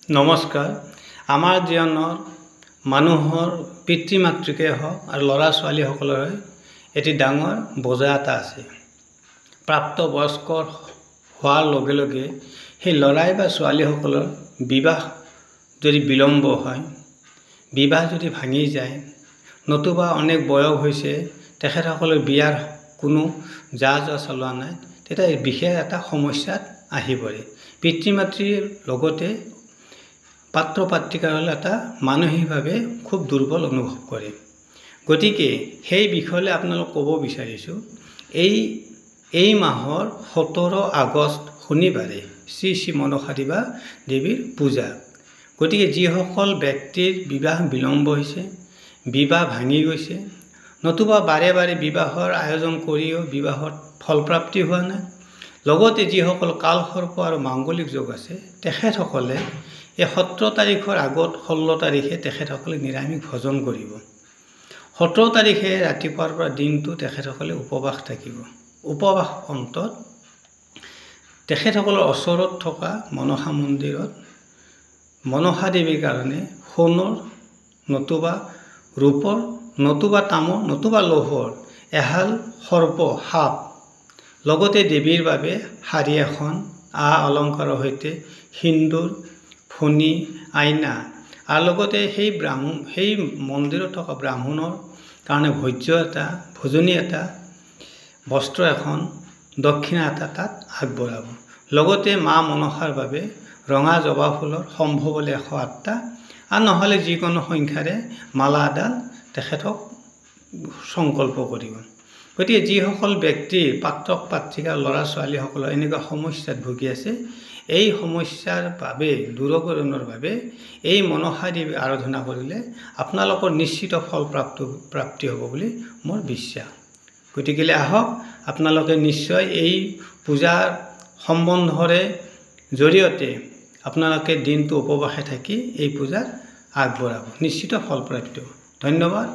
নমস্কাৰ। আমাৰ জীৱনৰ মানুহৰ পিতৃ মাতৃকে হওক আৰু ল'ৰা ছোৱালীসকলৰ এটি ডাঙৰ বোজা এটা আছে। প্ৰাপ্তবয়স্ক হোৱাৰ লগে লগে সেই ল'ৰাই বা ছোৱালীসকলৰ বিবাহ যদি বিলম্ব হয়, বিবাহ যদি ভাঙি যায়, নতুবা অনেক বয়স হৈছে তেখেতসকলৰ বিয়াৰ কোনো যা চলোৱা নাই, তেতিয়া বিশেষ এটা সমস্যাত আহি পৰে। পিতৃ মাতৃৰ লগতে পাত্ৰ পাত্ৰিকাৰলৈ এটা মানসিকভাৱে খুব দুৰ্বল অনুভৱ কৰে। গতিকে সেই বিষয়লৈ আপোনালোক ক'ব বিচাৰিছোঁ, এই মাহৰ 17 আগষ্ট শনিবাৰে শ্ৰী শ্ৰী মনসা দেৱীৰ পূজা। গতিকে যিসকল ব্যক্তিৰ বিবাহ বিলম্ব হৈছে, বিবাহ ভাঙি গৈছে, নতুবা বাৰে বাৰে বিবাহৰ আয়োজন কৰিও বিবাহত ফলপ্ৰাপ্তি হোৱা নাই, লগতে যিসকল কালসৰ্প আৰু মাংগলিক যোগ আছে, তেখেতসকলে এই 17 তাৰিখৰ আগত 16 তাৰিখে তেখেতসকলে নিৰামিষ ভোজন কৰিব। 17 তাৰিখে ৰাতিপুৱাৰ পৰা দিনটো তেখেতসকলে উপবাস থাকিব। উপবাস অন্তত তেখেতসকলৰ ওচৰত থকা মনসা মন্দিৰত মনসা দেৱীৰ কাৰণে সোণৰ নতুবা ৰূপৰ নতুবা তামৰ নতুবা লৌহৰ এহাল সৰ্প সাপ, লগতে দেৱীৰ বাবে শাৰী এখন, অলংকাৰৰ সৈতে সিন্দুৰ, ফণি, আইনা, আৰু লগতে সেই মন্দিৰত থকা ব্ৰাহ্মণৰ কাৰণে ভোজ্য এটা, ভোজনী এটা, বস্ত্ৰ এখন, দক্ষিণা এটা তাত আগবঢ়াব। লগতে মা মনসাৰ বাবে ৰঙা জবা ফুলৰ সম্ভৱলে 108টা আৰু নহ'লে যিকোনো সংখ্যাৰে মালা এডাল তেখেতক সংকল্প কৰিব। গতিকে যিসকল ব্যক্তিৰ পাত্ৰ পাত্ৰিকা ল'ৰা ছোৱালীসকলৰ এনেকুৱা সমস্যাত ভুগি আছে, এই সমস্যাৰ বাবে দূৰীকৰণৰ বাবে এই মনসা দেৱী আৰাধনা কৰিলে আপোনালোকৰ নিশ্চিত ফল প্ৰাপ্তি হ'ব বুলি মোৰ বিশ্বাস। গতিকে আহক আপোনালোকে নিশ্চয় এই পূজাৰ সম্বন্ধৰে জৰিয়তে আপোনালোকে দিনটো উপবাসে থাকি এই পূজাত আগবঢ়াব, নিশ্চিত ফল প্ৰাপ্তি হ'ব। ধন্যবাদ।